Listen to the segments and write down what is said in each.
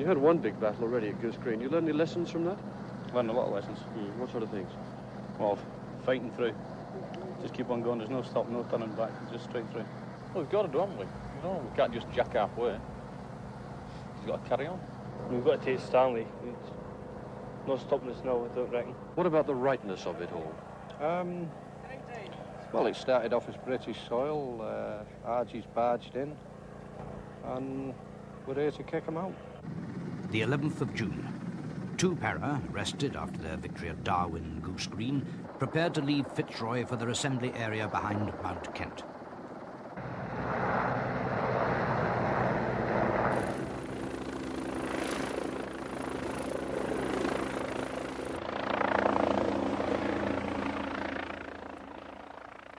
You had one big battle already at Goose Green. You learned any lessons from that? Learned a lot of lessons. What sort of things? Well, fighting through. Just keep on going. There's no stop, no turning back. Just straight through. Well, we've got to do, haven't we? You know, we can't just jack halfway. We've got to carry on. We've got to take Stanley. It's no stopping us now, I don't reckon. What about the rightness of it all? Well, it started off as British soil. Argies barged in, and we're here to kick them out. The 11th of June. Two para, rested after their victory at Darwin and Goose Green, prepared to leave Fitzroy for their assembly area behind Mount Kent.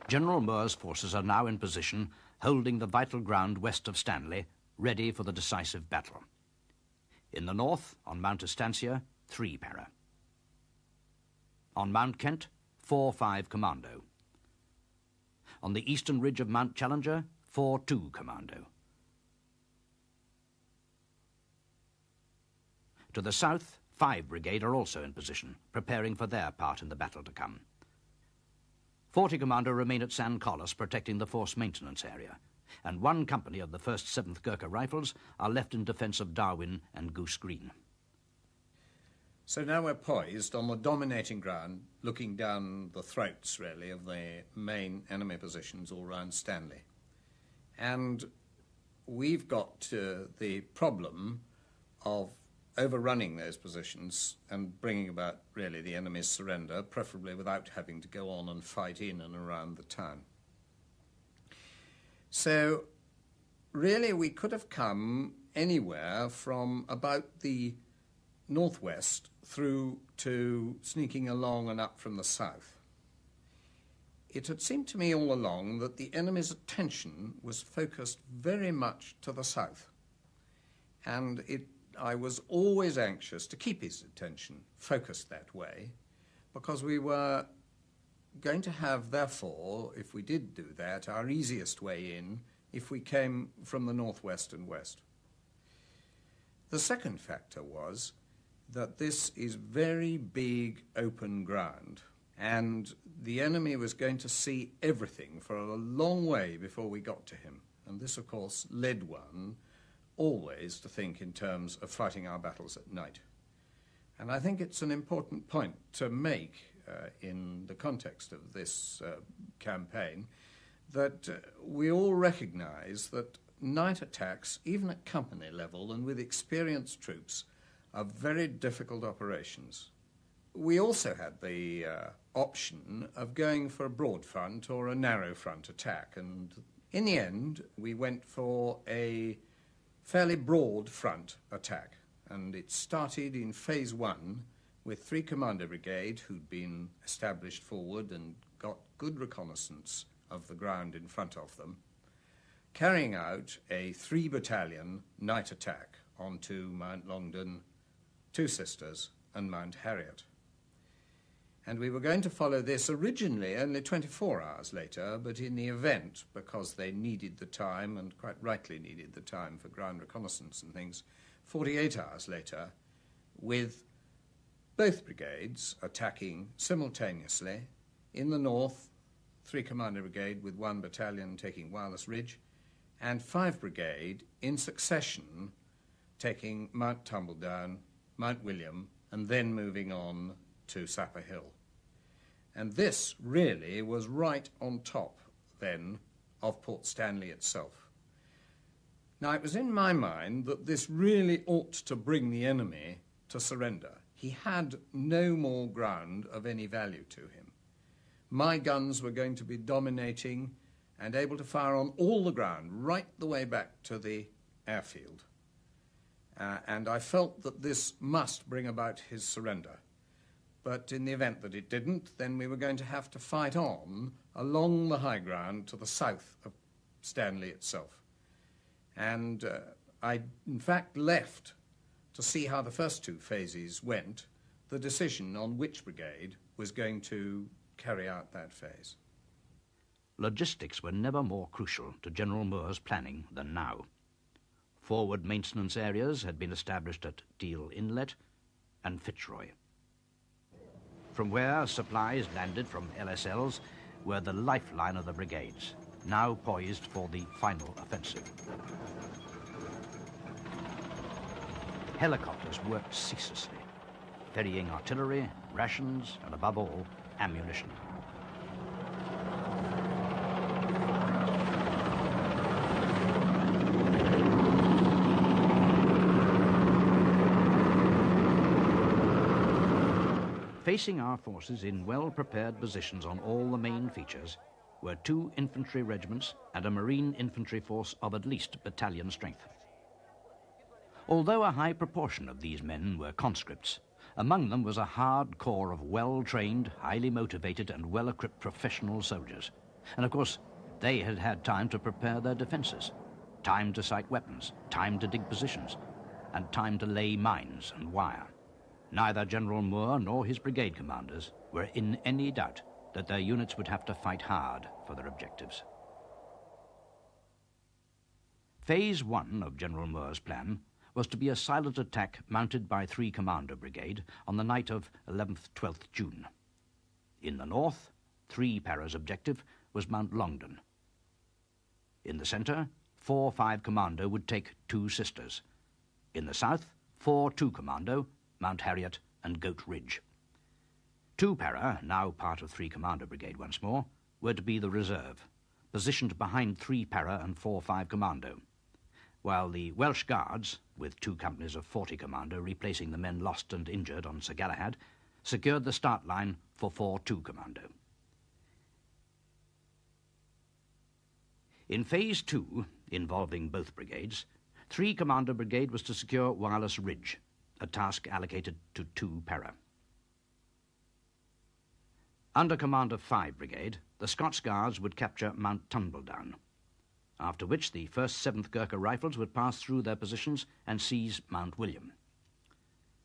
General Moore's forces are now in position, holding the vital ground west of Stanley, ready for the decisive battle. In the north, on Mount Estancia, 3 para. On Mount Kent, 4-5 commando. On the eastern ridge of Mount Challenger, 4-2 commando. To the south, 5 Brigade are also in position, preparing for their part in the battle to come. 40 Commando remain at San Carlos protecting the force maintenance area, and 1 company of the 1st 7th Gurkha Rifles are left in defence of Darwin and Goose Green. So now we're poised on the dominating ground, looking down the throats, really, of the main enemy positions all round Stanley. And we've got the problem of overrunning those positions and bringing about, really, the enemy's surrender, preferably without having to go on and fight in and around the town. So, really, we could have come anywhere from about the northwest through to sneaking along and up from the south. It had seemed to me all along that the enemy's attention was focused very much to the south, and I was always anxious to keep his attention focused that way, because we were going to have, therefore, if we did do that, our easiest way in if we came from the northwest and west. The second factor was that this is very big open ground, and the enemy was going to see everything for a long way before we got to him. And this, of course, led one always to think in terms of fighting our battles at night. And I think it's an important point to make in the context of this campaign, that we all recognize that night attacks, even at company level and with experienced troops, are very difficult operations. We also had the option of going for a broad front or a narrow front attack, and in the end we went for a fairly broad front attack, and it started in phase 1 with 3 Commander Brigade who'd been established forward and got good reconnaissance of the ground in front of them, carrying out a 3 battalion night attack onto Mount Longdon, Two Sisters and Mount Harriet. And we were going to follow this originally only 24 hours later, but in the event, because they needed the time, and quite rightly needed the time for ground reconnaissance and things, 48 hours later, with both brigades attacking simultaneously. In the north, 3 Commander Brigade with 1 battalion taking Wireless Ridge, and 5 Brigade in succession taking Mount Tumbledown, Mount William, and then moving on to Sapper Hill. And this really was right on top, then, of Port Stanley itself. Now, it was in my mind that this really ought to bring the enemy to surrender. He had no more ground of any value to him. My guns were going to be dominating and able to fire on all the ground, right the way back to the airfield. And I felt that this must bring about his surrender. But in the event that it didn't, then we were going to have to fight on along the high ground to the south of Stanley itself. And I, in fact, left to see how the first 2 phases went, the decision on which brigade was going to carry out that phase. Logistics were never more crucial to General Moore's planning than now. Forward maintenance areas had been established at Deal Inlet and Fitzroy, from where supplies landed from LSLs were the lifeline of the brigades, now poised for the final offensive. Helicopters worked ceaselessly, ferrying artillery, rations, and above all, ammunition. Facing our forces in well-prepared positions on all the main features were 2 infantry regiments and a marine infantry force of at least battalion strength. Although a high proportion of these men were conscripts, among them was a hard core of well-trained, highly motivated and well-equipped professional soldiers. And of course, they had had time to prepare their defences, time to sight weapons, time to dig positions, and time to lay mines and wire. Neither General Moore nor his brigade commanders were in any doubt that their units would have to fight hard for their objectives. Phase 1 of General Moore's plan was to be a silent attack mounted by 3 Commando Brigade on the night of 11th-12th June. In the north, 3 Para's objective was Mount Longdon. In the centre, 4-5 Commando would take 2 Sisters. In the south, 4-2 Commando, Mount Harriet and Goat Ridge. 2 Para, now part of 3 Commando Brigade once more, were to be the reserve, positioned behind 3 Para and 4-5 Commando, while the Welsh Guards, with 2 companies of 40 Commando replacing the men lost and injured on Sir Galahad, secured the start line for 4-2 Commando. In Phase 2, involving both brigades, 3 Commando Brigade was to secure Wireless Ridge, a task allocated to 2 Para. Under command of 5 Brigade, the Scots Guards would capture Mount Tumbledown, after which the 1st 7th Gurkha Rifles would pass through their positions and seize Mount William.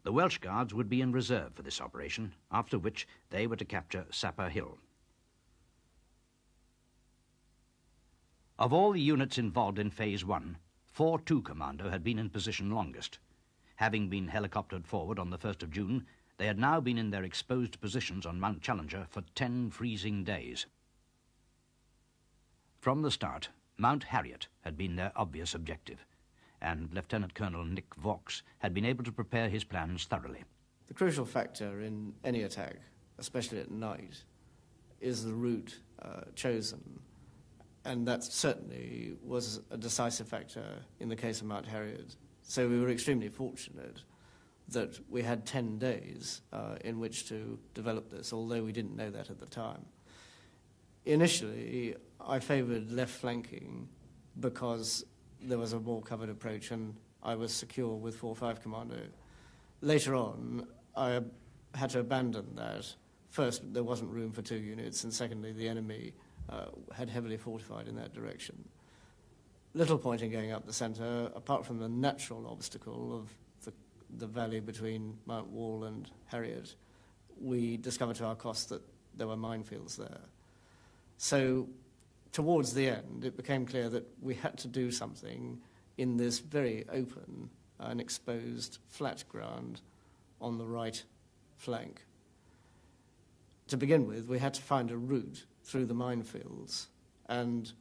The Welsh Guards would be in reserve for this operation, after which they were to capture Sapper Hill. Of all the units involved in Phase 1, 4-2 Commando had been in position longest. Having been helicoptered forward on the 1st of June, they had now been in their exposed positions on Mount Challenger for 10 freezing days. From the start, Mount Harriet had been their obvious objective, and Lieutenant Colonel Nick Vaux had been able to prepare his plans thoroughly. The crucial factor in any attack, especially at night, is the route chosen, and that certainly was a decisive factor in the case of Mount Harriet. So we were extremely fortunate that we had 10 days in which to develop this, although we didn't know that at the time. Initially, I favoured left flanking because there was a more covered approach and I was secure with 4-5 Commando. Later on, I had to abandon that. First, there wasn't room for 2 units, and secondly, the enemy had heavily fortified in that direction. Little point in going up the centre, apart from the natural obstacle of the valley between Mount Wall and Harriet. We discovered to our cost that there were minefields there. So towards the end, it became clear that we had to do something in this very open and exposed flat ground on the right flank. To begin with, we had to find a route through the minefields, and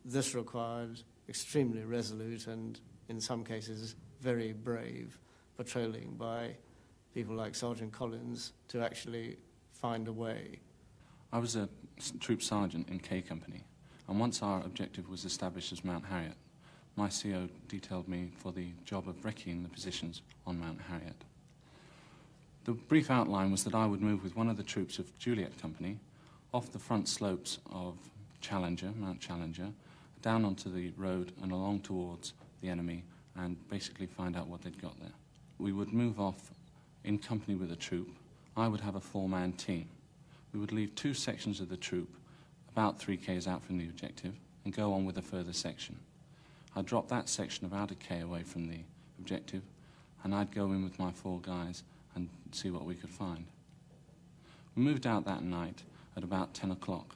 this required extremely resolute and, in some cases, very brave patrolling by people like Sergeant Collins to actually find a way. I was a troop sergeant in K Company, and once our objective was established as Mount Harriet, my CO detailed me for the job of recceing the positions on Mount Harriet. The brief outline was that I would move with one of the troops of Juliet Company off the front slopes of Challenger, Mount Challenger, down onto the road and along towards the enemy and basically find out what they'd got there. We would move off in company with a troop. I would have a 4-man team. We would leave 2 sections of the troop about 3 k's out from the objective and go on with a further section. I'd drop that section about a k away from the objective and I'd go in with my 4 guys and see what we could find. We moved out that night at about 10 o'clock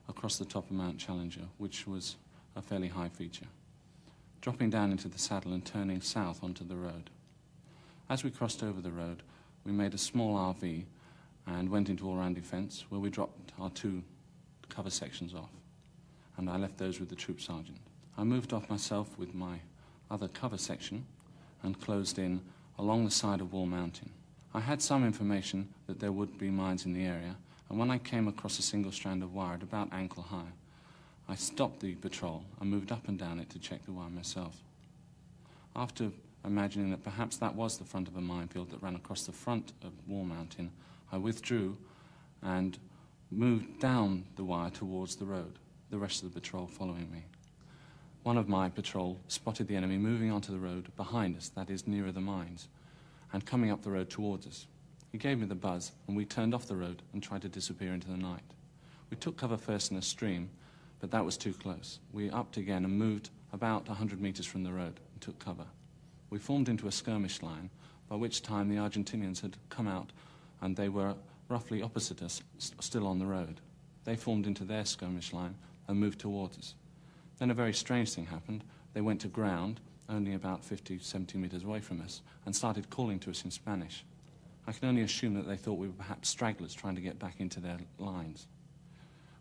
across the top of Mount Challenger, which was a fairly high feature. dropping down into the saddle and turning south onto the road. As we crossed over the road, we made a small RV and went into all-round defence, where we dropped our 2 cover sections off, and I left those with the troop sergeant. I moved off myself with my other cover section and closed in along the side of Wall Mountain. I had some information that there would be mines in the area, and when I came across a single strand of wire at about ankle high, I stopped the patrol and moved up and down it to check the wire myself. After imagining that perhaps that was the front of a minefield that ran across the front of Wall Mountain, I withdrew and moved down the wire towards the road, the rest of the patrol following me. One of my patrol spotted the enemy moving onto the road behind us, that is, nearer the mines, and coming up the road towards us. He gave me the buzz, and we turned off the road and tried to disappear into the night. We took cover first in a stream, but that was too close. We upped again and moved about 100 meters from the road and took cover. We formed into a skirmish line, by which time the Argentinians had come out, and they were roughly opposite us, still on the road. They formed into their skirmish line and moved towards us. Then a very strange thing happened. They went to ground, only about 50, 70 meters away from us, and started calling to us in Spanish. I can only assume that they thought we were perhaps stragglers trying to get back into their lines.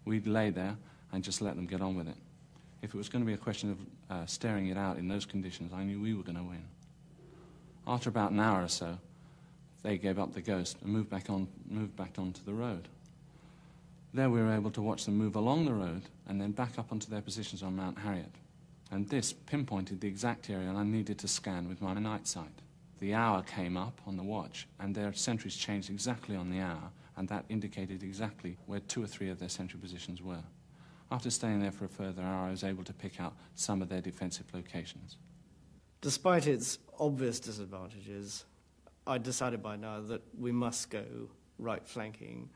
We lay there and just let them get on with it. If it was going to be a question of staring it out in those conditions, I knew we were going to win. After about an hour or so, they gave up the ghost and moved back onto the road. There we were able to watch them move along the road and then back up onto their positions on Mount Harriet. And this pinpointed the exact area I needed to scan with my night sight. The hour came up on the watch, and their sentries changed exactly on the hour, and that indicated exactly where 2 or 3 of their sentry positions were. After staying there for a further hour, I was able to pick out some of their defensive locations. Despite its obvious disadvantages, I decided by now that we must go right flanking,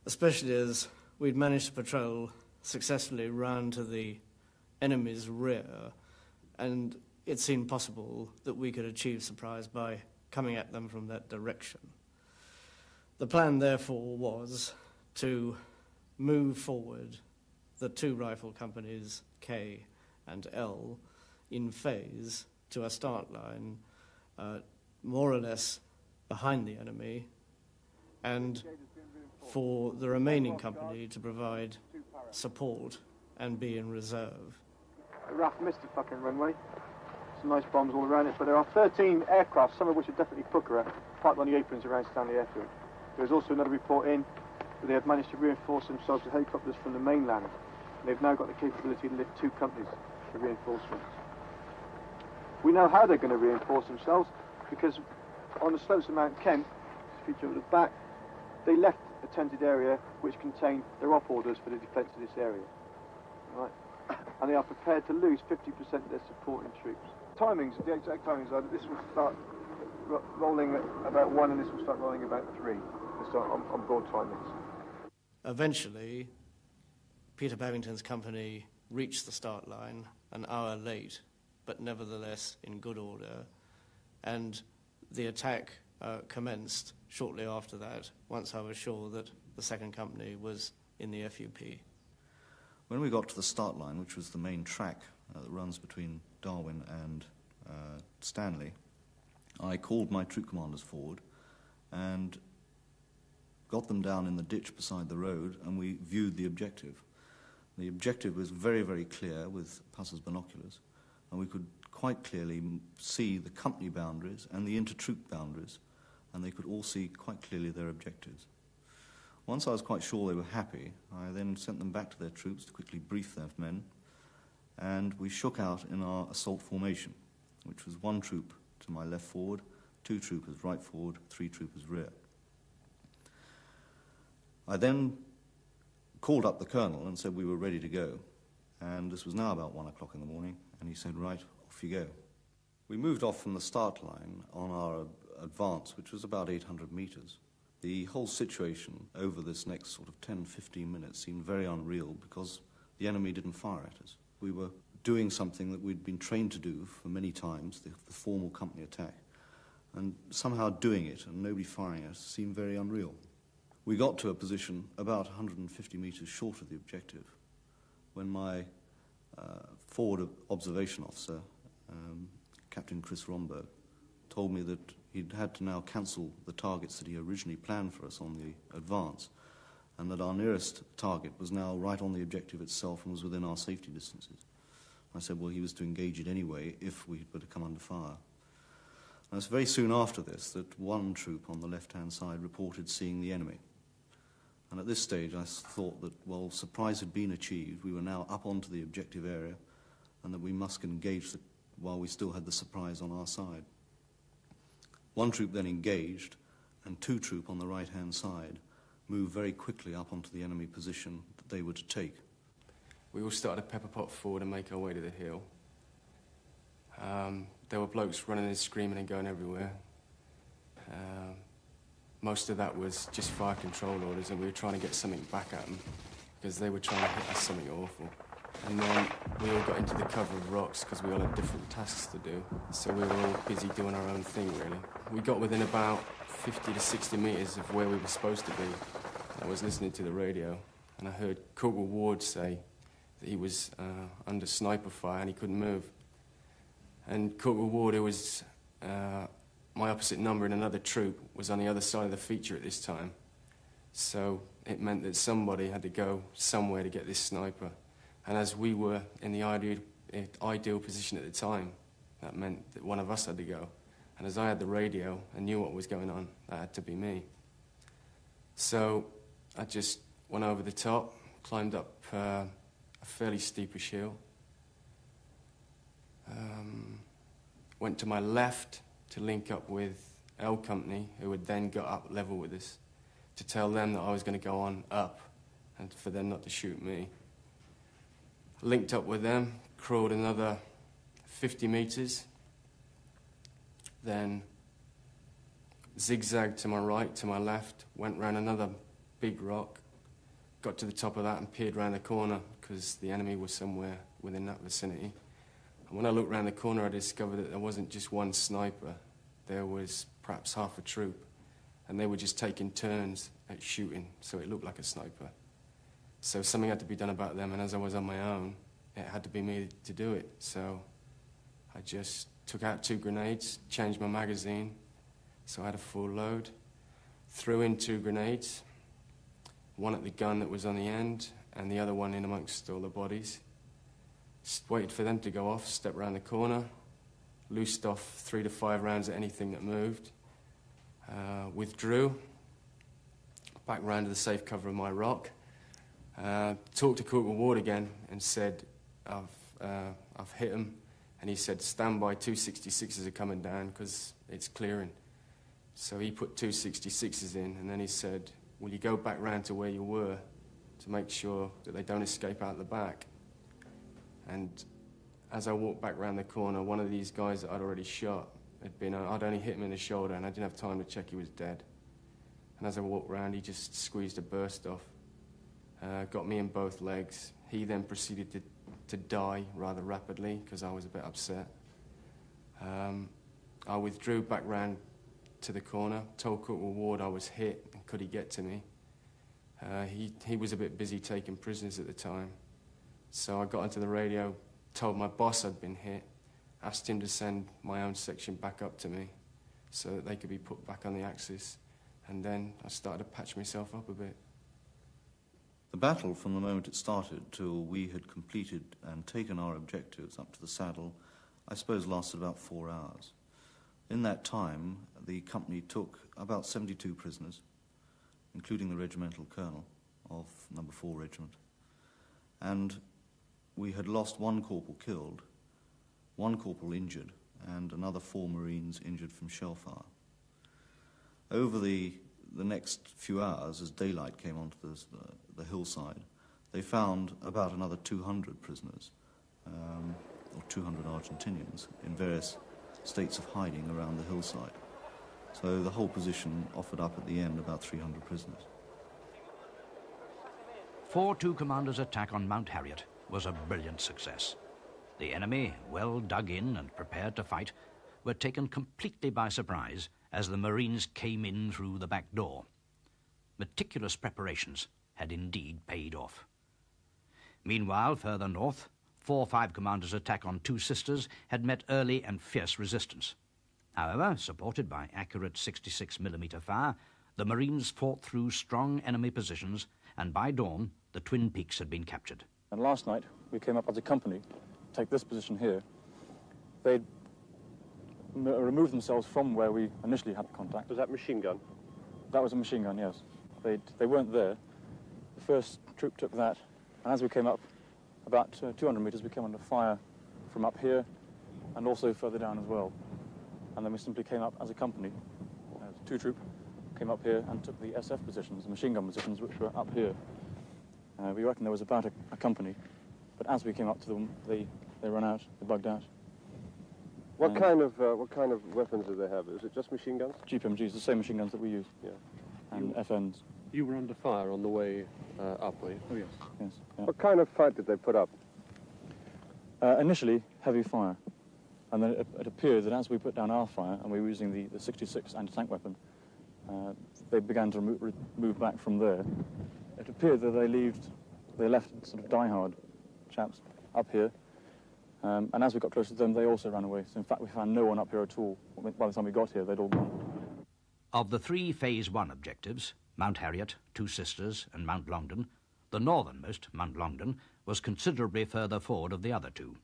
especially as we'd managed to patrol successfully round to the enemy's rear, and it seemed possible that we could achieve surprise by coming at them from that direction. The plan, therefore, was to move forward the 2 rifle companies, K and L, in phase to a start line, more or less behind the enemy, and for the remaining company to provide support and be in reserve. A rough, misty fucking runway. Some nice bombs all around it, but there are 13 aircraft, some of which are definitely Pucker, parked on the aprons around Stanley Airfield. There was also another report in that they have managed to reinforce themselves with helicopters from the mainland. They've now got the capability to lift 2 companies for reinforcements. We know how they're going to reinforce themselves, because on the slopes of Mount Kent, feature at the back, they left a tented area which contained their op orders for the defence of this area. Right? And they are prepared to lose 50% of their supporting troops. Timings, the exact timings are that this will start rolling at about 1 and this will start rolling about 3. This on broad timings. Eventually, Peter Babington's company reached the start line an hour late, but nevertheless in good order, and the attack commenced shortly after that, once I was sure that the second company was in the FUP. When we got to the start line, which was the main track that runs between Darwin and Stanley, I called my troop commanders forward and got them down in the ditch beside the road, and we viewed the objective. The objective was very, very clear with Pusser's binoculars, and we could quite clearly see the company boundaries and the inter-troop boundaries, and they could all see quite clearly their objectives. Once I was quite sure they were happy, I then sent them back to their troops to quickly brief their men, and we shook out in our assault formation, which was 1 troop to my left forward, 2 troopers right forward, 3 troopers rear. I then called up the colonel and said we were ready to go, and this was now about 1 o'clock in the morning, and he said, right, off you go. We moved off from the start line on our advance, which was about 800 meters. The whole situation over this next sort of 10-15 minutes seemed very unreal because the enemy didn't fire at us. We were doing something that we'd been trained to do for many times, the formal company attack, and somehow doing it and nobody firing at us seemed very unreal. We got to a position about 150 meters short of the objective when my forward observation officer Captain Chris Romberg, told me that he'd had to now cancel the targets that he originally planned for us on the advance, and that our nearest target was now right on the objective itself and was within our safety distances. I said, well, he was to engage it anyway if we were to come under fire. And it was very soon after this that one troop on the left-hand side reported seeing the enemy. And at this stage I thought that, well, surprise had been achieved. We were now up onto the objective area and that we must engage while we still had the surprise on our side. One troop then engaged, and two troop on the right-hand side moved very quickly up onto the enemy position that they were to take. We all started to pepper pot forward and make our way to the hill. There were blokes running and screaming and going everywhere. Most of that was just fire control orders, and we were trying to get something back at them because they were trying to hit us something awful. And then we all got into the cover of rocks because we all had different tasks to do. So we were all busy doing our own thing, really. We got within about 50 to 60 metres of where we were supposed to be. I was listening to the radio, and I heard Corporal Ward say that he was under sniper fire and he couldn't move. And Corporal Ward, who was my opposite number in another troop, was on the other side of the feature at this time. So it meant that somebody had to go somewhere to get this sniper. And as we were in the ideal position at the time, that meant that one of us had to go. And as I had the radio and knew what was going on, that had to be me. So I just went over the top, climbed up a fairly steepish hill, went to my left to link up with L Company, who had then got up level with us, to tell them that I was going to go on up and for them not to shoot me. Linked up with them, crawled another 50 metres, then zigzagged to my right, to my left, went round another big rock, got to the top of that and peered round the corner because the enemy was somewhere within that vicinity. And when I looked round the corner, I discovered that there wasn't just one sniper. There was perhaps half a troop, and they were just taking turns at shooting, so it looked like a sniper. So something had to be done about them, and as I was on my own, it had to be me to do it. So I just took out 2 grenades, changed my magazine, so I had a full load, threw in 2 grenades, one at the gun that was on the end, and the other one in amongst all the bodies. Just waited for them to go off, stepped round the corner, loosed off 3 to 5 rounds at anything that moved, withdrew, back round to the safe cover of my rock, talked to Corporal Ward again and said, I've hit him, and he said, stand by, 266s are coming down because it's clearing. So he put 266s in, and then he said, will you go back round to where you were to make sure that they don't escape out the back? And as I walked back round the corner, one of these guys that I'd already shot I'd only hit him in the shoulder, and I didn't have time to check he was dead. And as I walked round, he just squeezed a burst off, got me in both legs. He then proceeded to die rather rapidly because I was a bit upset. I withdrew back round to the corner, told Corporal Ward I was hit and could he get to me. He was a bit busy taking prisoners at the time. So I got onto the radio, told my boss I'd been hit, asked him to send my own section back up to me so that they could be put back on the axis. And then I started to patch myself up a bit. The battle, from the moment it started till we had completed and taken our objectives up to the saddle, I suppose lasted about 4 hours. In that time, the company took about 72 prisoners, including the regimental colonel of No. 4 Regiment. And we had lost 1 corporal killed, 1 corporal injured, and another 4 Marines injured from shell fire. Over the next few hours, as daylight came onto the hillside, they found about another 200 prisoners, or 200 Argentinians, in various states of hiding around the hillside. So the whole position offered up at the end about 300 prisoners. 4-2 Commander's attack on Mount Harriet was a brilliant success. The enemy, well dug in and prepared to fight, were taken completely by surprise as the Marines came in through the back door. Meticulous preparations had indeed paid off. Meanwhile, further north, 4-5 Commander's attack on Two Sisters had met early and fierce resistance. However, supported by accurate 66mm fire, the Marines fought through strong enemy positions, and by dawn, the Twin Peaks had been captured. And last night, we came up as a company, take this position here. They'd removed themselves from where we initially had contact. Was that machine gun? That was a machine gun, yes. They weren't there. The first troop took that, and as we came up about 200 metres, we came under fire from up here and also further down as well. And then we simply came up as a company, two troop, came up here and took the SF positions, the machine gun positions, which were up here. We reckon there was about a company, but as we came up to them, they ran out, they bugged out. What kind of weapons did they have? Is it just machine guns? GPMGs, the same machine guns that we use. Yeah. And FNs. You were under fire on the way up, were you? Oh, yes. Yes. Yeah. What kind of fight did they put up? Initially, heavy fire. And then it appeared that as we put down our fire, and we were using the 66 anti-tank weapon, they began to move back from there. It appeared that they left sort of die-hard chaps up here. And as we got closer to them, they also ran away. So in fact, we found no one up here at all. By the time we got here, they'd all gone. Of the 3 Phase 1 objectives, Mount Harriet, Two Sisters and Mount Longdon, the northernmost, Mount Longdon, was considerably further forward of the other 2.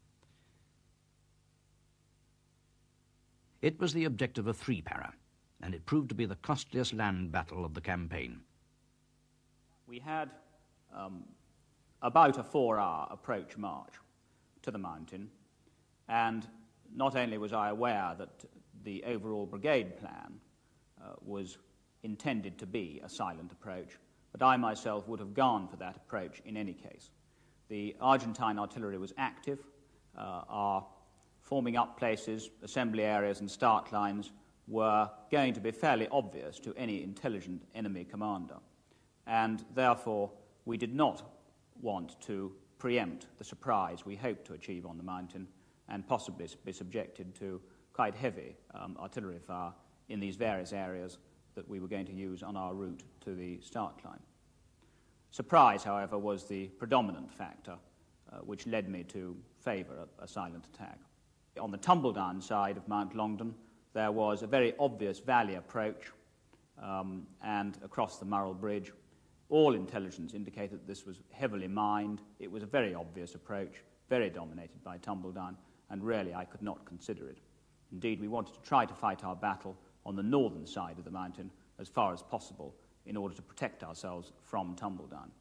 It was the objective of 3 Para, and it proved to be the costliest land battle of the campaign. We had about a 4-hour approach march to the mountain, and not only was I aware that the overall brigade plan was intended to be a silent approach, but I myself would have gone for that approach in any case. The Argentine artillery was active. Our forming up places, assembly areas and start lines were going to be fairly obvious to any intelligent enemy commander, and therefore we did not want to preempt the surprise we hoped to achieve on the mountain and possibly be subjected to quite heavy artillery fire in these various areas that we were going to use on our route to the start line. Surprise, however, was the predominant factor which led me to favour a silent attack. On the tumble-down side of Mount Longdon, there was a very obvious valley approach and across the Murrell Bridge. All intelligence indicated that this was heavily mined. It was a very obvious approach, very dominated by tumble-down, and really I could not consider it. Indeed, we wanted to try to fight our battle on the northern side of the mountain as far as possible in order to protect ourselves from tumble-down.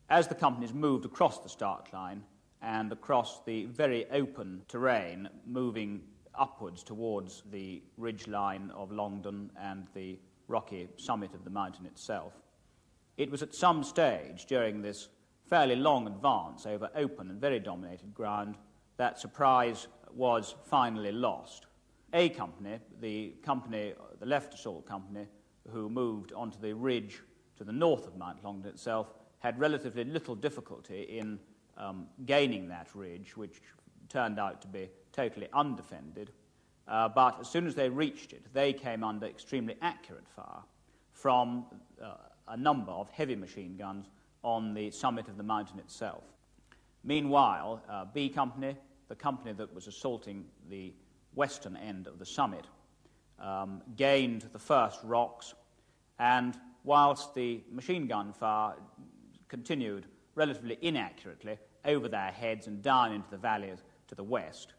As the companies moved across the start line and across the very open terrain, moving upwards towards the ridge line of Longdon and the rocky summit of the mountain itself, it was at some stage during this fairly long advance over open and very dominated ground that Surprise was finally lost. A company, the left assault company, who moved onto the ridge to the north of Mount Longdon itself, had relatively little difficulty in gaining that ridge, which turned out to be totally undefended. But as soon as they reached it, they came under extremely accurate fire from a number of heavy machine guns on the summit of the mountain itself. Meanwhile, B Company, the company that was assaulting the western end of the summit, gained the first rocks, and whilst the machine gun fire continued relatively inaccurately over their heads and down into the valleys to the west,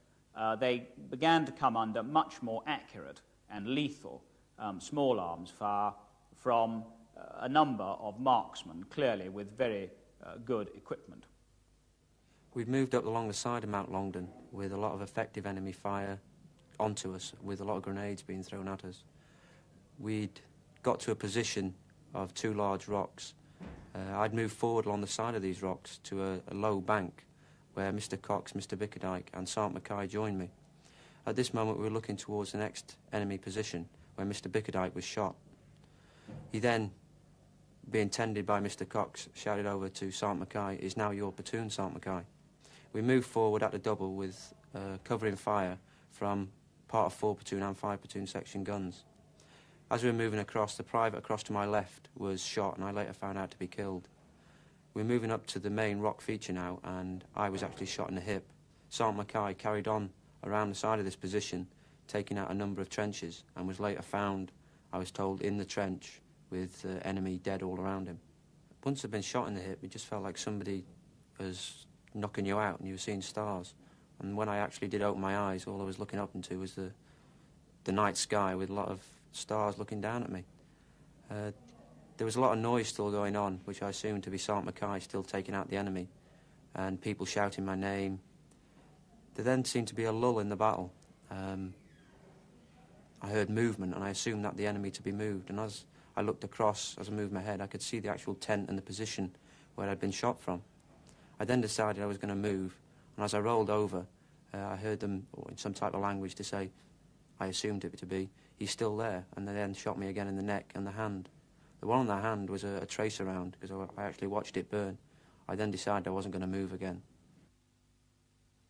they began to come under much more accurate and lethal small arms fire from a number of marksmen, clearly with very good equipment. We'd moved up along the side of Mount Longdon with a lot of effective enemy fire onto us, with a lot of grenades being thrown at us. We'd got to a position of 2 large rocks. I'd moved forward along the side of these rocks to a low bank where Mr. Cox, Mr. Bickerdike and Sergeant Mackay joined me. At this moment we were looking towards the next enemy position where Mr. Bickerdike was shot. He then, being tended by Mr. Cox, shouted over to Sergeant Mackay, "Is now your platoon, Sergeant Mackay." We moved forward at the double with covering fire from part of 4 platoon and 5 platoon section guns. As we were moving across, the private across to my left was shot, and I later found out to be killed. we're moving up to the main rock feature now, and I was actually shot in the hip. Sergeant Mackay carried on around the side of this position, taking out a number of trenches, and was later found, I was told, in the trench with the enemy dead all around him. Once I'd been shot in the hip, it just felt like somebody was knocking you out and you were seeing stars. And when I actually did open my eyes, all I was looking up into was the night sky with a lot of stars looking down at me. There was a lot of noise still going on, which I assumed to be Sergeant Mackay still taking out the enemy, and people shouting my name. There then seemed to be a lull in the battle. I heard movement, and I assumed that the enemy to be moved, and as I looked across, as I moved my head, I could see the actual tent and the position where I'd been shot from. I then decided I was going to move, and as I rolled over, I heard them, in some type of language, to say, I assumed it to be, he's still there, and they then shot me again in the neck and the hand. The one on the hand was a tracer round, because I actually watched it burn. I then decided I wasn't going to move again.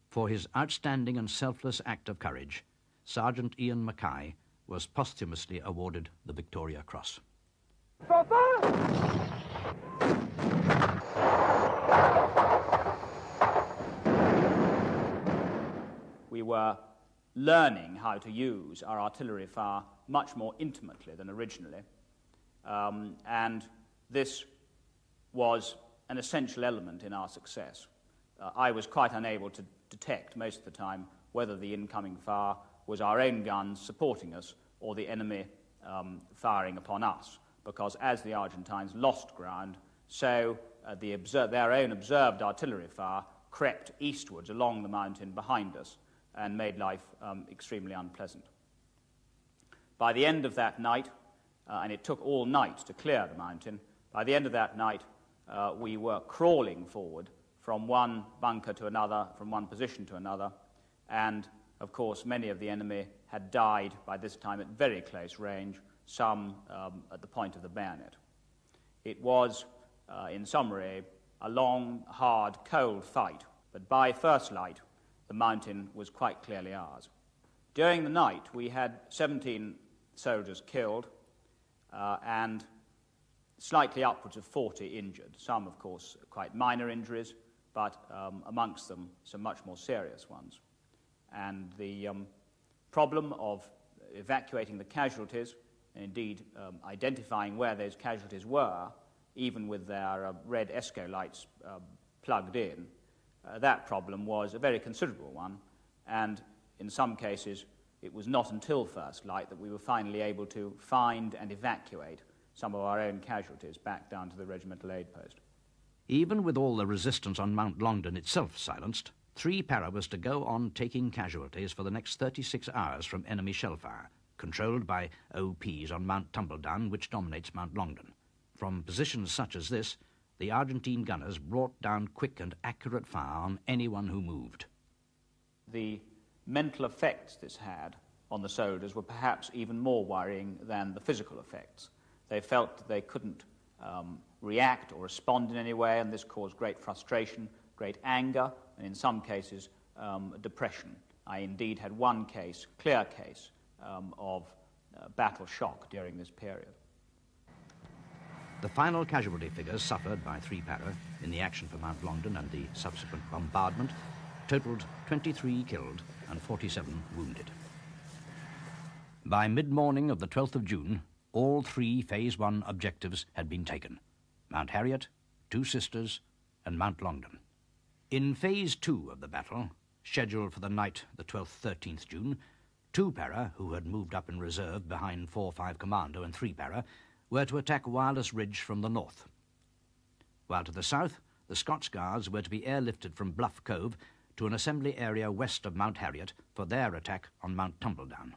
For his outstanding and selfless act of courage, Sergeant Ian Mackay was posthumously awarded the Victoria Cross. We were learning how to use our artillery fire much more intimately than originally, and this was an essential element in our success. I was quite unable to detect most of the time whether the incoming fire was our own guns supporting us or the enemy firing upon us, because as the Argentines lost ground, so their own observed artillery fire crept eastwards along the mountain behind us and made life extremely unpleasant. By the end of that night, and it took all night to clear the mountain, by the end of that night we were crawling forward from one bunker to another, from one position to another, and of course many of the enemy had died by this time at very close range, some at the point of the bayonet. It was, in summary, a long, hard, cold fight, but by first light the mountain was quite clearly ours. During the night we had 17 soldiers killed and slightly upwards of 40 injured, some of course quite minor injuries, but amongst them some much more serious ones. And the problem of evacuating the casualties, and indeed identifying where those casualties were, even with their red ESCO lights plugged in, that problem was a very considerable one, and in some cases it was not until first light that we were finally able to find and evacuate some of our own casualties back down to the regimental aid post. Even with all the resistance on Mount Longdon itself silenced, 3 Para was to go on taking casualties for the next 36 hours from enemy shell fire, controlled by OPs on Mount Tumbledown, which dominates Mount Longdon. From positions such as this, the Argentine gunners brought down quick and accurate fire on anyone who moved. The mental effects this had on the soldiers were perhaps even more worrying than the physical effects. They felt that they couldn't react or respond in any way, and this caused great frustration, great anger, and in some cases depression. I indeed had one case, clear case, of battle shock during this period. The final casualty figures suffered by 3 Para in the action for Mount Longdon and the subsequent bombardment totalled 23 killed and 47 wounded. By mid-morning of the 12th of June, all 3 Phase 1 objectives had been taken: Mount Harriet, 2 Sisters, and Mount Longdon. In Phase 2 of the battle, scheduled for the night the 12th, 13th June, 2 Para, who had moved up in reserve behind 4-5 Commando and 3 Para, were to attack Wireless Ridge from the north. While to the south, the Scots Guards were to be airlifted from Bluff Cove to an assembly area west of Mount Harriet for their attack on Mount Tumbledown.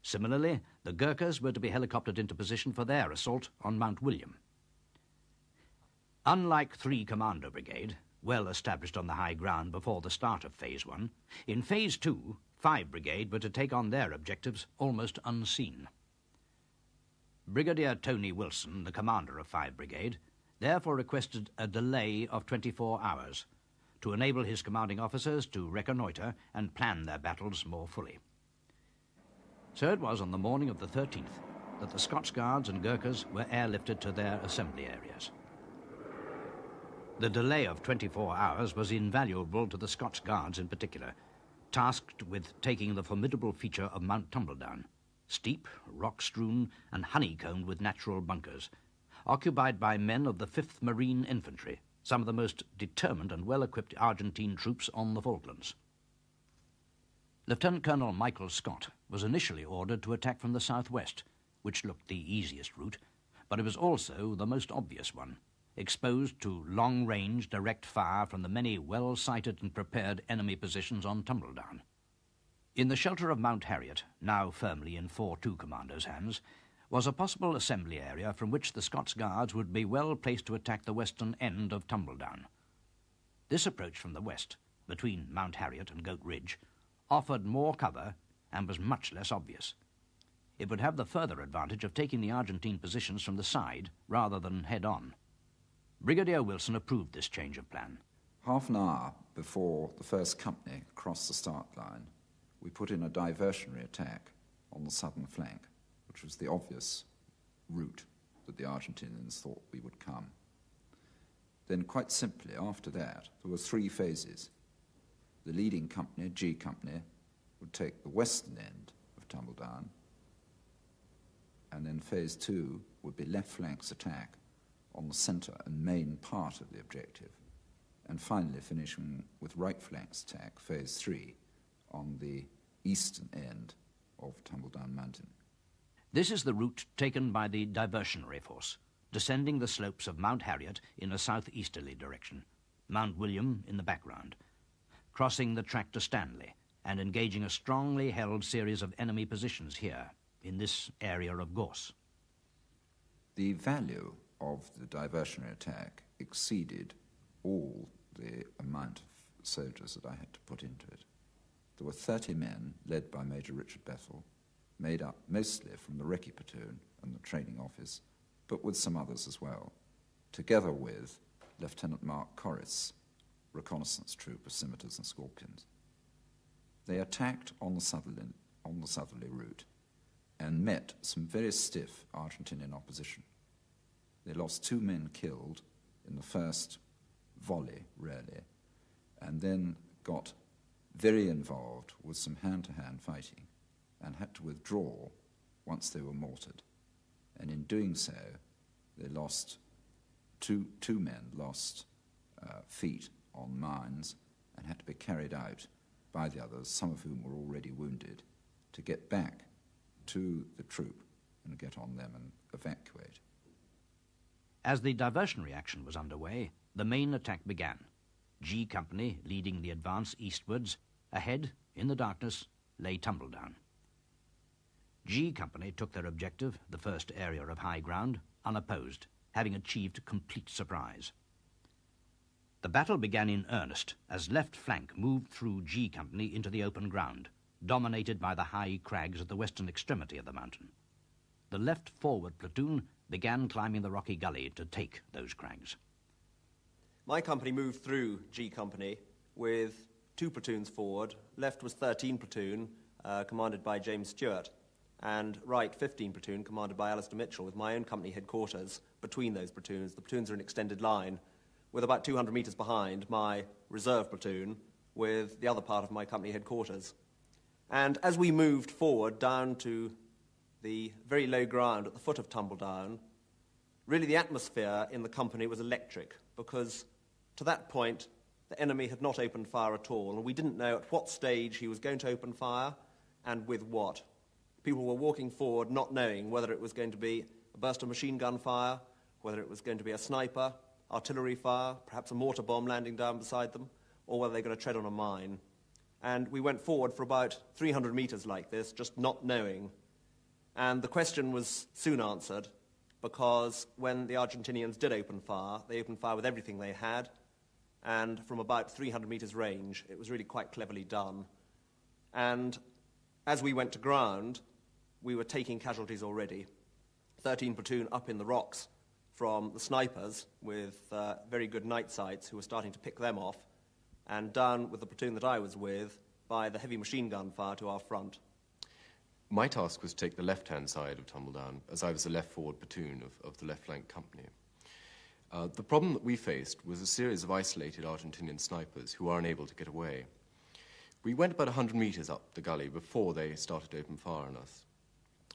Similarly, the Gurkhas were to be helicoptered into position for their assault on Mount William. Unlike 3 Commando Brigade, well established on the high ground before the start of Phase 1, in Phase 2, 5 Brigade were to take on their objectives almost unseen. Brigadier Tony Wilson, the commander of 5 Brigade, therefore requested a delay of 24 hours to enable his commanding officers to reconnoitre and plan their battles more fully. So it was on the morning of the 13th that the Scots Guards and Gurkhas were airlifted to their assembly areas. The delay of 24 hours was invaluable to the Scots Guards in particular, tasked with taking the formidable feature of Mount Tumbledown, steep, rock-strewn and honeycombed with natural bunkers, occupied by men of the 5th Marine Infantry, some of the most determined and well-equipped Argentine troops on the Falklands. Lieutenant Colonel Michael Scott was initially ordered to attack from the southwest, which looked the easiest route, but it was also the most obvious one, exposed to long-range direct fire from the many well-sighted and prepared enemy positions on Tumbledown. In the shelter of Mount Harriet, now firmly in 4-2 commandos' hands, was a possible assembly area from which the Scots Guards would be well placed to attack the western end of Tumbledown. This approach from the west, between Mount Harriet and Goat Ridge, offered more cover and was much less obvious. It would have the further advantage of taking the Argentine positions from the side rather than head-on. Brigadier Wilson approved this change of plan. Half an hour before the first company crossed the start line, we put in a diversionary attack on the southern flank, which was the obvious route that the Argentinians thought we would come. Then quite simply after that, there were 3 phases. The leading company, G Company, would take the western end of Tumbledown, and then phase 2 would be left flank's attack on the centre and main part of the objective, and finally finishing with right flank's attack, phase 3, on the eastern end of Tumbledown Mountain. This is the route taken by the diversionary force, descending the slopes of Mount Harriet in a southeasterly direction, Mount William in the background, crossing the track to Stanley and engaging a strongly held series of enemy positions here, in this area of gorse. The value of the diversionary attack exceeded all the amount of soldiers that I had to put into it. There were 30 men, led by Major Richard Bethel, made up mostly from the recce platoon and the training office, but with some others as well, together with Lieutenant Mark Corris, reconnaissance troop of scimitars and scorpions. They attacked on the southerly route and met some very stiff Argentinian opposition. They lost 2 men killed in the first volley, really, and then got very involved with some hand-to-hand fighting and had to withdraw once they were mortared. And in doing so, they lost, two men lost feet on mines and had to be carried out by the others, some of whom were already wounded, to get back to the troop and get on them and evacuate. As the diversionary action was underway, the main attack began. G Company leading the advance eastwards. Ahead, in the darkness, lay Tumbledown. G Company took their objective, the first area of high ground, unopposed, having achieved complete surprise. The battle began in earnest as left flank moved through G Company into the open ground, dominated by the high crags at the western extremity of the mountain. The left forward platoon began climbing the rocky gully to take those crags. My company moved through G Company with 2 platoons forward. Left was 13 platoon, commanded by James Stewart, and right 15 platoon, commanded by Alistair Mitchell, with my own company headquarters between those platoons. The platoons are an extended line, with about 200 metres behind my reserve platoon, with the other part of my company headquarters. And as we moved forward down to the very low ground at the foot of Tumbledown, really the atmosphere in the company was electric, because to that point the enemy had not opened fire at all, and we didn't know at what stage he was going to open fire and with what. People were walking forward not knowing whether it was going to be a burst of machine gun fire, whether it was going to be a sniper, artillery fire, perhaps a mortar bomb landing down beside them, or whether they were going to tread on a mine. And we went forward for about 300 metres like this, just not knowing. And the question was soon answered, because when the Argentinians did open fire, they opened fire with everything they had, and from about 300 metres range, it was really quite cleverly done. And as we went to ground, we were taking casualties already. 13 platoon up in the rocks from the snipers with very good night sights who were starting to pick them off, and down with the platoon that I was with by the heavy machine gun fire to our front. My task was to take the left-hand side of Tumbledown, as I was the left forward platoon of the left flank company. The problem that we faced was a series of isolated Argentinian snipers who were unable to get away. We went about 100 metres up the gully before they started to open fire on us.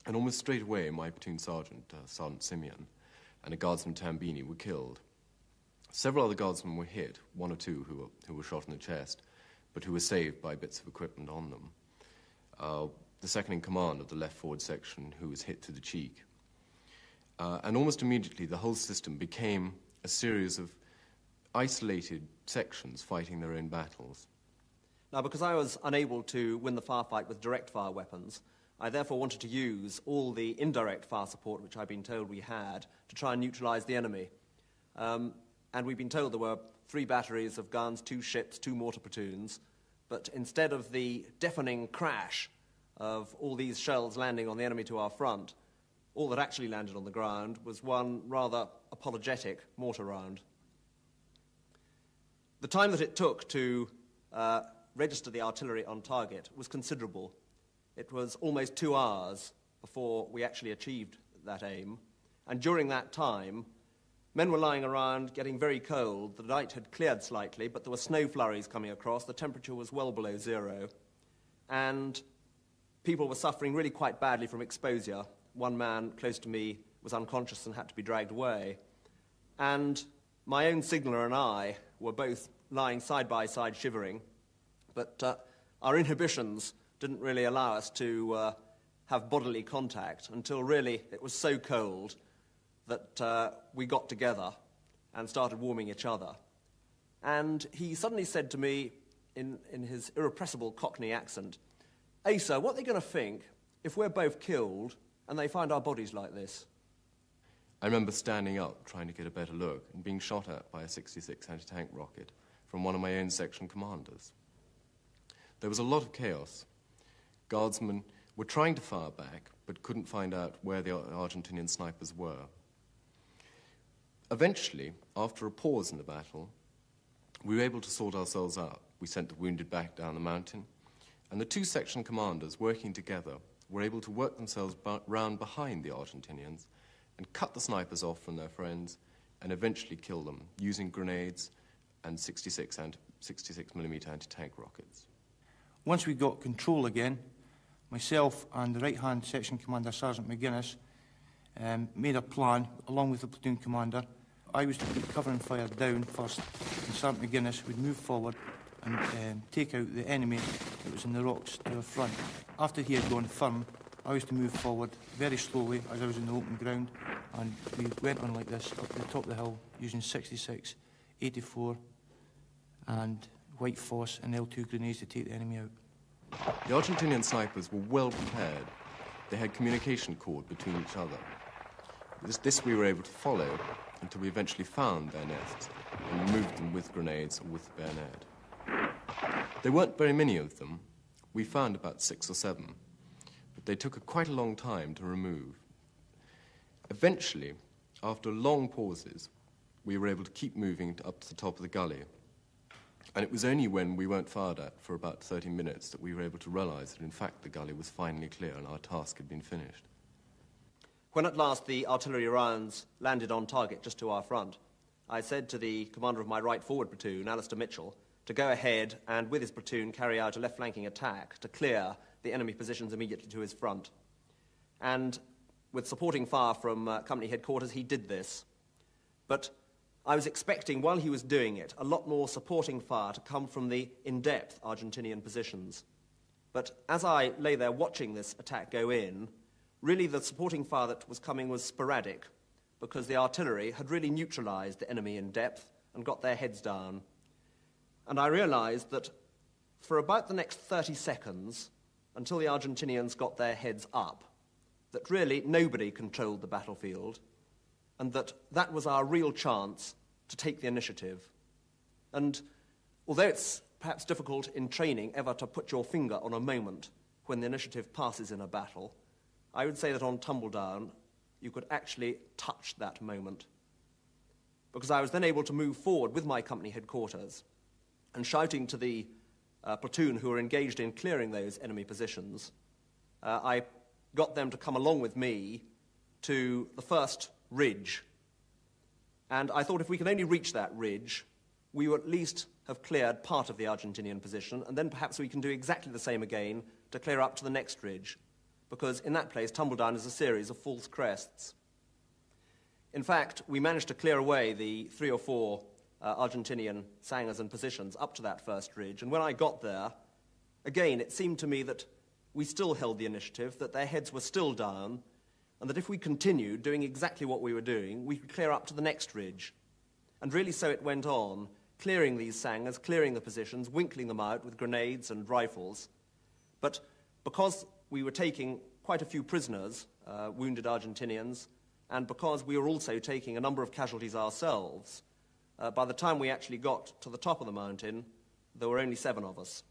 And almost straight away, my platoon sergeant, Sergeant Simeon, and a guardsman Tambini were killed. Several other guardsmen were hit, one or two who were shot in the chest, but who were saved by bits of equipment on them. The second in command of the left forward section, who was hit to the cheek. And almost immediately, the whole system became a series of isolated sections fighting their own battles. Now, because I was unable to win the firefight with direct fire weapons, I therefore wanted to use all the indirect fire support which I'd been told we had to try and neutralise the enemy. And we'd been told there were 3 batteries of guns, 2 ships, 2 mortar platoons, but instead of the deafening crash of all these shells landing on the enemy to our front, all that actually landed on the ground was one rather apologetic mortar round. The time that it took to register the artillery on target was considerable. It was almost 2 hours before we actually achieved that aim, and during that time, men were lying around getting very cold. The night had cleared slightly, but there were snow flurries coming across. The temperature was well below 0, and people were suffering really quite badly from exposure. One man close to me was unconscious and had to be dragged away, and my own signaller and I were both lying side by side shivering, but our inhibitions didn't really allow us to have bodily contact until really it was so cold that we got together and started warming each other. And he suddenly said to me in his irrepressible Cockney accent, "Asa, what are they going to think if we're both killed and they find our bodies like this?" I remember standing up, trying to get a better look, and being shot at by a 66 anti-tank rocket from one of my own section commanders. There was a lot of chaos. Guardsmen were trying to fire back, but couldn't find out where the Argentinian snipers were. Eventually, after a pause in the battle, we were able to sort ourselves out. We sent the wounded back down the mountain, and the 2 section commanders, working together, were able to work themselves round behind the Argentinians and cut the snipers off from their friends and eventually kill them using grenades and 66mm anti-tank rockets. Once we got control again, myself and the right-hand section commander, Sergeant McGuinness, made a plan, along with the platoon commander. I was to put covering fire down first, and Sergeant McGuinness would move forward and take out the enemy that was in the rocks to our front. After he had gone firm, I was to move forward very slowly as I was in the open ground, and we went on like this up the top of the hill using 66, 84 and white phos and L2 grenades to take the enemy out. The Argentinian snipers were well prepared. They had communication cord between each other. This we were able to follow until we eventually found their nests and removed them with grenades or with the bayonet. There weren't very many of them. We found about 6 or 7, but they took quite a long time to remove. Eventually, after long pauses, we were able to keep moving up to the top of the gully. And it was only when we weren't fired at for about 30 minutes that we were able to realize that, in fact, the gully was finally clear and our task had been finished. When at last the artillery rounds landed on target just to our front, I said to the commander of my right forward platoon, Alistair Mitchell, to go ahead and, with his platoon, carry out a left-flanking attack to clear the enemy positions immediately to his front. And with supporting fire from company headquarters, he did this. But I was expecting, while he was doing it, a lot more supporting fire to come from the in-depth Argentinian positions. But as I lay there watching this attack go in, really the supporting fire that was coming was sporadic, because the artillery had really neutralized the enemy in depth and got their heads down. And I realized that for about the next 30 seconds, until the Argentinians got their heads up, that really nobody controlled the battlefield, and that was our real chance to take the initiative. And although it's perhaps difficult in training ever to put your finger on a moment when the initiative passes in a battle, I would say that on Tumbledown, you could actually touch that moment. Because I was then able to move forward with my company headquarters and shouting to the platoon who were engaged in clearing those enemy positions, I got them to come along with me to the first ridge. And I thought if we could only reach that ridge, we would at least have cleared part of the Argentinian position, and then perhaps we can do exactly the same again to clear up to the next ridge, because in that place, Tumbledown is a series of false crests. In fact, we managed to clear away the 3 or 4 Argentinian sangers and positions up to that first ridge, and when I got there, again, it seemed to me that we still held the initiative, that their heads were still down, and that if we continued doing exactly what we were doing, we could clear up to the next ridge. And really so it went on, clearing these sangers, clearing the positions, winkling them out with grenades and rifles. But because we were taking quite a few prisoners, wounded Argentinians, and because we were also taking a number of casualties ourselves, by the time we actually got to the top of the mountain, there were only 7 of us.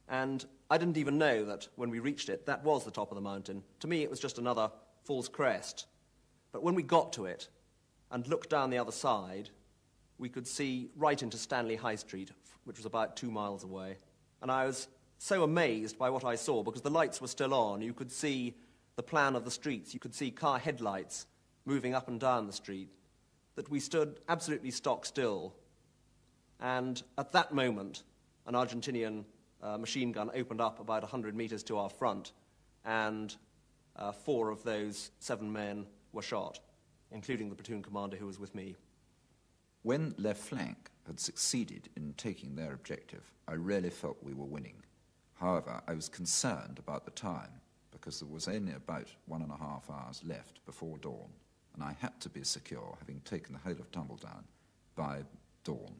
And I didn't even know that when we reached it, that was the top of the mountain. To me, it was just another false crest. But when we got to it and looked down the other side, we could see right into Stanley High Street, which was about 2 miles away. And I was so amazed by what I saw, because the lights were still on. You could see the plan of the streets. You could see car headlights moving up and down the street, that we stood absolutely stock still. And at that moment, an Argentinian machine gun opened up about 100 meters to our front, and 4 of those 7 men were shot, including the platoon commander who was with me. When left flank had succeeded in taking their objective, I really felt we were winning. However, I was concerned about the time, because there was only about 1.5 hours left before dawn, and I had to be secure, having taken the whole of Tumbledown, by dawn.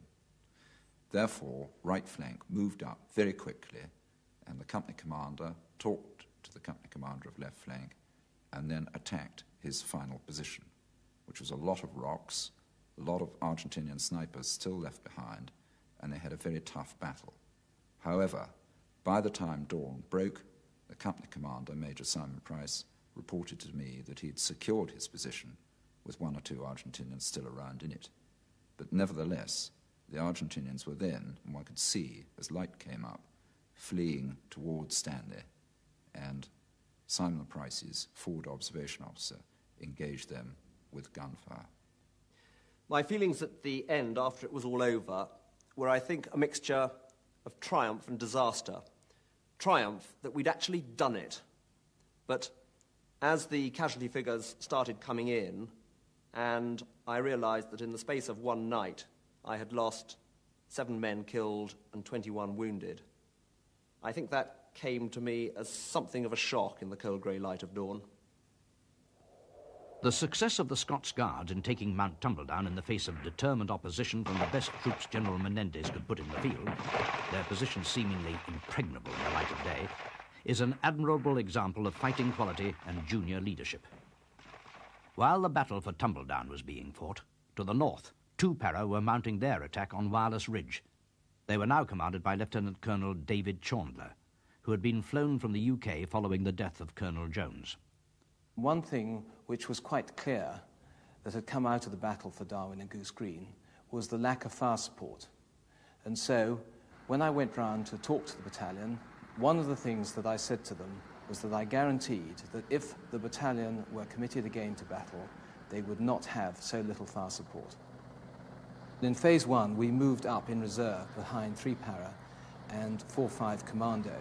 Therefore, right flank moved up very quickly, and the company commander talked to the company commander of left flank, and then attacked his final position, which was a lot of rocks, a lot of Argentinian snipers still left behind, and they had a very tough battle. However, by the time dawn broke, the company commander, Major Simon Price, reported to me that he had secured his position with 1 or 2 Argentinians still around in it. But nevertheless, the Argentinians were then, and one could see as light came up, fleeing towards Stanley, and Simon Price's forward observation officer engaged them with gunfire. My feelings at the end, after it was all over, were, I think, a mixture of triumph and disaster. Triumph that we'd actually done it. But as the casualty figures started coming in, and I realized that in the space of one night, I had lost 7 men killed and 21 wounded, I think that came to me as something of a shock in the cold grey light of dawn. The success of the Scots Guards in taking Mount Tumbledown in the face of determined opposition from the best troops General Menendez could put in the field, their position seemingly impregnable in the light of day, is an admirable example of fighting quality and junior leadership. While the battle for Tumbledown was being fought, to the north, 2 Para were mounting their attack on Wireless Ridge. They were now commanded by Lieutenant Colonel David Chandler, who had been flown from the UK following the death of Colonel Jones. One thing which was quite clear that had come out of the battle for Darwin and Goose Green was the lack of fire support. And so, when I went round to talk to the battalion, one of the things that I said to them was that I guaranteed that if the battalion were committed again to battle, they would not have so little fire support. In Phase 1, we moved up in reserve behind 3 Para and 4-5 Commando,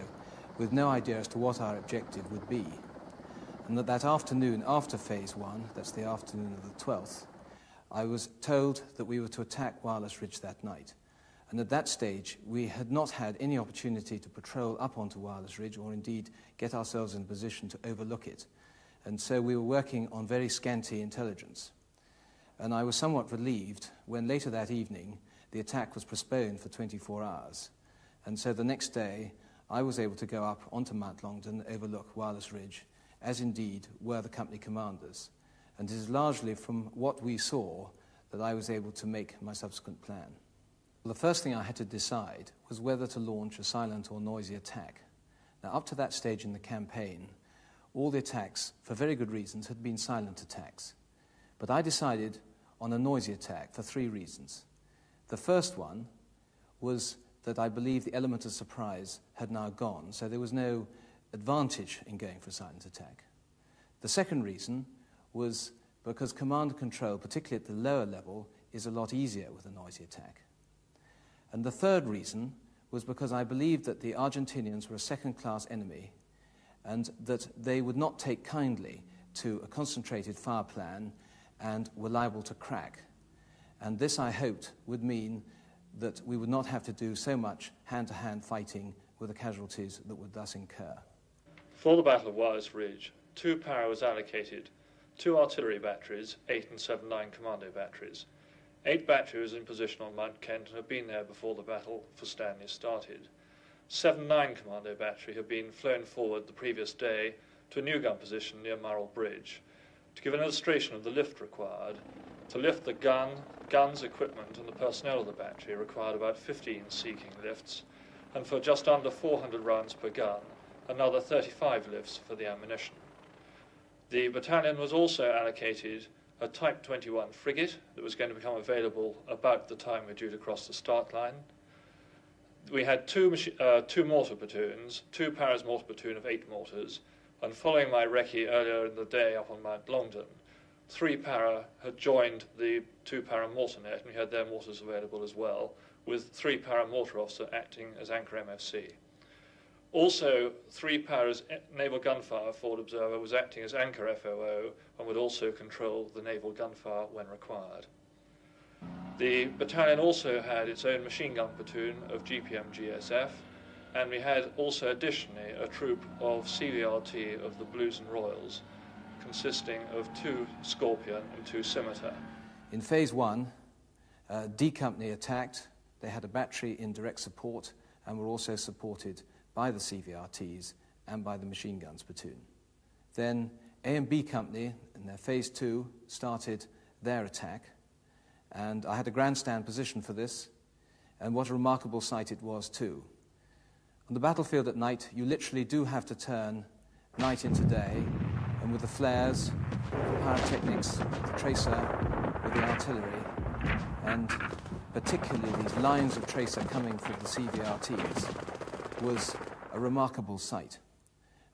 with no idea as to what our objective would be. And that afternoon after Phase 1, that's the afternoon of the 12th, I was told that we were to attack Wireless Ridge that night. And at that stage, we had not had any opportunity to patrol up onto Wireless Ridge or indeed get ourselves in a position to overlook it. And so we were working on very scanty intelligence. And I was somewhat relieved when later that evening the attack was postponed for 24 hours. And so the next day, I was able to go up onto Mount Longdon, overlook Wireless Ridge, as indeed were the company commanders. And it is largely from what we saw that I was able to make my subsequent plan. The first thing I had to decide was whether to launch a silent or noisy attack. Now, up to that stage in the campaign, all the attacks, for very good reasons, had been silent attacks. But I decided on a noisy attack for 3 reasons. The first one was that I believe the element of surprise had now gone, so there was no advantage in going for a silent attack. The second reason was because command and control, particularly at the lower level, is a lot easier with a noisy attack. And the third reason was because I believed that the Argentinians were a second-class enemy and that they would not take kindly to a concentrated fire plan and were liable to crack. And this, I hoped, would mean that we would not have to do so much hand-to-hand fighting with the casualties that would thus incur. For the Battle of Wireless Ridge, 2 para was allocated, 2 artillery batteries, 8 and 7-9 commando batteries. 8 batteries in position on Mount Kent and had been there before the battle for Stanley started. 7-9 commando battery had been flown forward the previous day to a new gun position near Murrell Bridge. To give an illustration of the lift required, to lift the guns, equipment and the personnel of the battery required about 15 Sea King lifts, and for just under 400 rounds per gun, another 35 lifts for the ammunition. The battalion was also allocated a Type 21 frigate that was going to become available about the time we're due to cross the start line. We had two mortar platoons, 2 paras mortar platoon of 8 mortars, and following my recce earlier in the day up on Mount Longdon, 3 para had joined the 2 para mortar net, and we had their mortars available as well, with 3 para mortar officer acting as anchor MFC. Also, 3 paras naval gunfire forward observer was acting as anchor FOO and would also control the naval gunfire when required. The battalion also had its own machine gun platoon of GPM GSF, and we had also additionally a troop of CVRT of the Blues and Royals, consisting of 2 Scorpion and 2 Scimitar. In Phase 1, D Company attacked. They had a battery in direct support and were also supported by the CVRTs and by the machine guns platoon. Then A and B Company, in their Phase 2, started their attack, and I had a grandstand position for this, and what a remarkable sight it was too. On the battlefield at night, you literally do have to turn night into day, and with the flares, the pyrotechnics, the tracer, with the artillery, and particularly these lines of tracer coming from the CVRTs, was a remarkable sight.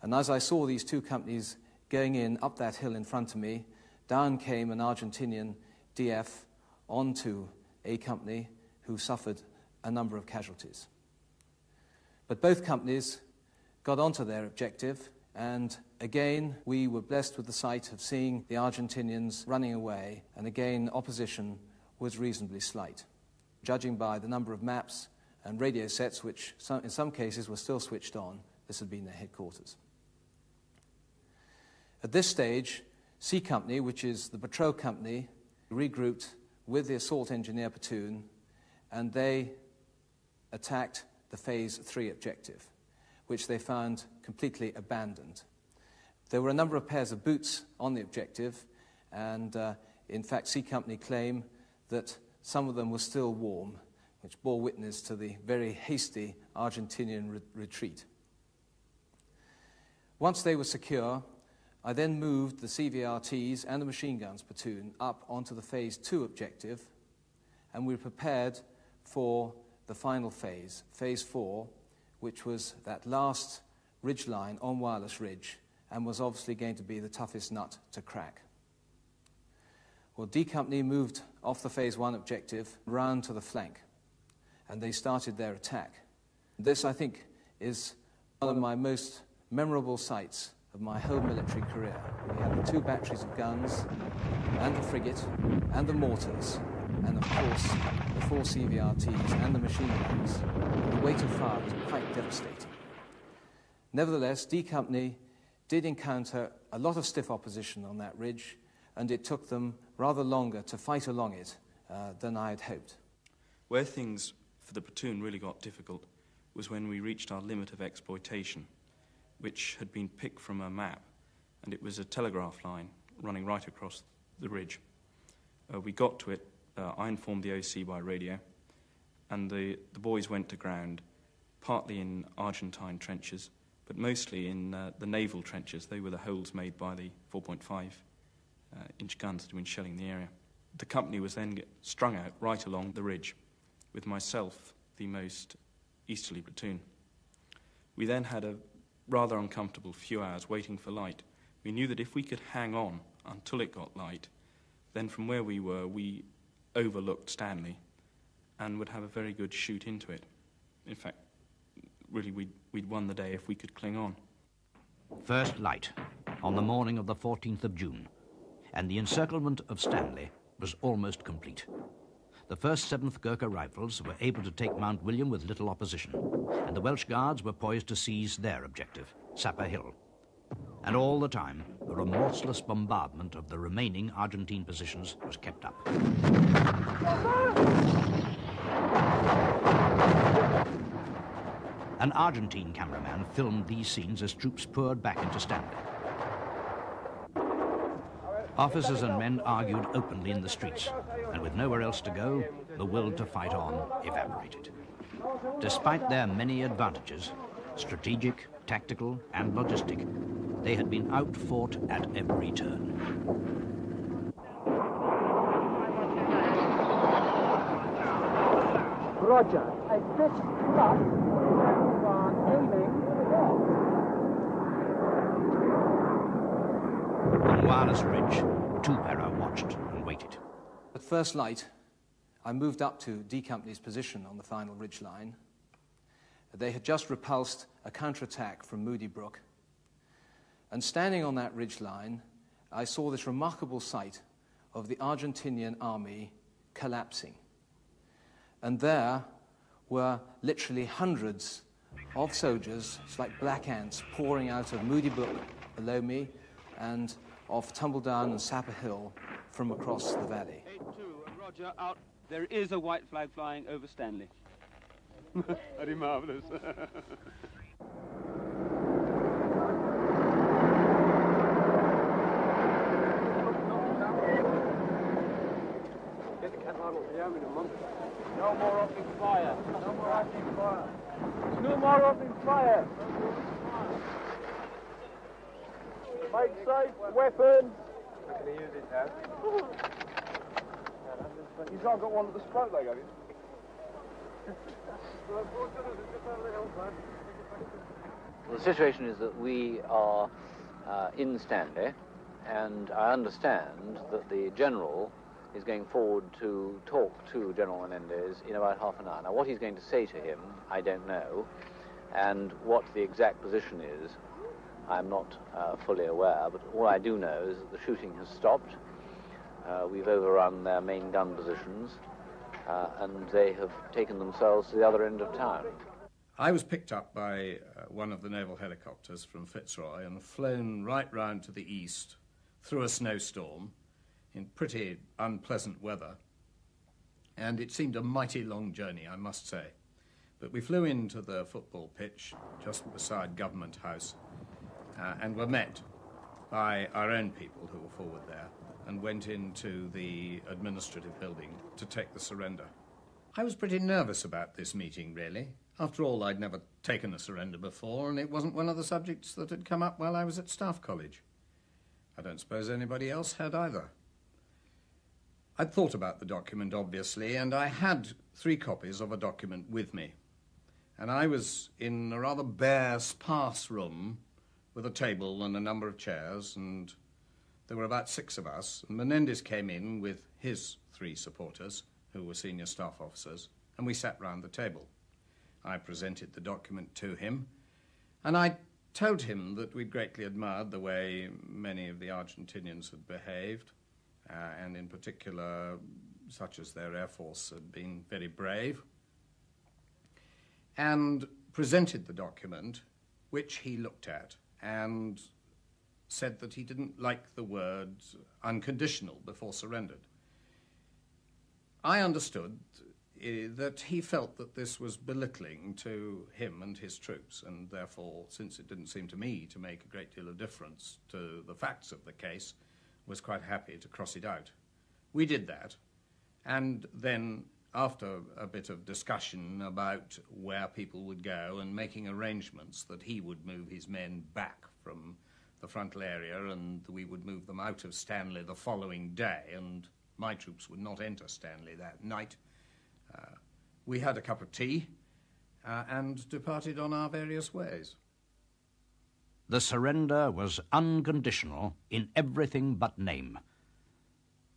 And as I saw these 2 companies going in up that hill in front of me, down came an Argentinian DF onto A Company, who suffered a number of casualties. But both companies got onto their objective, and again we were blessed with the sight of seeing the Argentinians running away, and again opposition was reasonably slight. Judging by the number of maps and radio sets, which in some cases were still switched on, this had been their headquarters. At this stage, C Company, which is the patrol company, regrouped with the assault engineer platoon, and they attacked the Phase 3 objective, which they found completely abandoned. There were a number of pairs of boots on the objective, and in fact C Company claim that some of them were still warm, which bore witness to the very hasty Argentinian retreat. Once they were secure, I then moved the CVRTs and the machine guns platoon up onto the Phase 2 objective, and we were prepared for the final phase, Phase 4, which was that last ridge line on Wireless Ridge, and was obviously going to be the toughest nut to crack. Well, D Company moved off the Phase 1 objective round to the flank, and they started their attack. This, I think, is one of my most memorable sights of my whole military career. We had the 2 batteries of guns, and the frigate, and the mortars, and of course the 4 CVRTs and the machine guns. The weight of fire was quite devastating. Nevertheless, D Company did encounter a lot of stiff opposition on that ridge, and it took them rather longer to fight along it than I had hoped. Where things for the platoon really got difficult was when we reached our limit of exploitation, which had been picked from a map, and it was a telegraph line running right across the ridge. We got to it, I informed the OC by radio, and the boys went to ground, partly in Argentine trenches, but mostly in the naval trenches. They were the holes made by the 4.5-inch guns that had been shelling the area. The company was then strung out right along the ridge, with myself the most easterly platoon. We then had a rather uncomfortable few hours waiting for light. We knew that if we could hang on until it got light, Then from where we were, we overlooked Stanley and would have a very good shoot into it. In fact, really, we'd won the day if we could cling on. First light on the morning of the 14th of June, and the encirclement of Stanley was almost complete. The 1st 7th Gurkha Rifles were able to take Mount William with little opposition, and the Welsh Guards were poised to seize their objective, Sapper Hill. And all the time, the remorseless bombardment of the remaining Argentine positions was kept up. An Argentine cameraman filmed these scenes as troops poured back into Stanley. Officers and men argued openly in the streets, and with nowhere else to go, the will to fight on evaporated. Despite their many advantages, strategic, tactical, and logistic, they had been outfought at every turn. Roger. At this spot, we are aiming On Wireless Ridge, 2 Para watched and waited. At first light, I moved up to D Company's position on the final ridge line. They had just repulsed a counterattack from Moody Brook. And standing on that ridge line, I saw this remarkable sight of the Argentinian army collapsing. And there were literally hundreds of soldiers, it's like black ants, pouring out of Moody Brook below me and off Tumbledown and Sapper Hill from across the valley. 8-2, Roger, out. There is a white flag flying over Stanley. Very marvellous. no more opening fire. No more opening fire. No more opening fire. Make safe, weapons. How can he use it now? You've not got one at the sprout leg, have you? Well, the situation is that we are in Stanley, and I understand that the General is going forward to talk to General Menendez in about half an hour. Now, what he's going to say to him, I don't know, and what the exact position is, I'm not fully aware, but all I do know is that the shooting has stopped. We've overrun their main gun positions, and they have taken themselves to the other end of town. I was picked up by one of the naval helicopters from Fitzroy and flown right round to the east through a snowstorm in pretty unpleasant weather. And it seemed a mighty long journey, I must say. But we flew into the football pitch just beside Government House and were met by our own people who were forward there and went into the administrative building to take the surrender. I was pretty nervous about this meeting, really. After all, I'd never taken a surrender before, and it wasn't one of the subjects that had come up while I was at Staff College. I don't suppose anybody else had either. I'd thought about the document, obviously, and I had 3 copies of a document with me. And I was in a rather bare, sparse room with a table and a number of chairs, and there were about 6 of us. And Menendez came in with his 3 supporters, who were senior staff officers, and we sat round the table. I presented the document to him, and I told him that we'd greatly admired the way many of the Argentinians had behaved, and in particular, such as their Air Force had been very brave, and presented the document, which he looked at, and said that he didn't like the word unconditional before surrendered. I understood that he felt that this was belittling to him and his troops, and therefore, since it didn't seem to me to make a great deal of difference to the facts of the case, was quite happy to cross it out. We did that, and then after a bit of discussion about where people would go and making arrangements that he would move his men back from the frontal area and we would move them out of Stanley the following day, and my troops would not enter Stanley that night, we had a cup of tea and departed on our various ways. The surrender was unconditional in everything but name.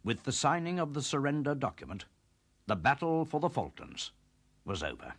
With the signing of the surrender document, the battle for the Falklands was over.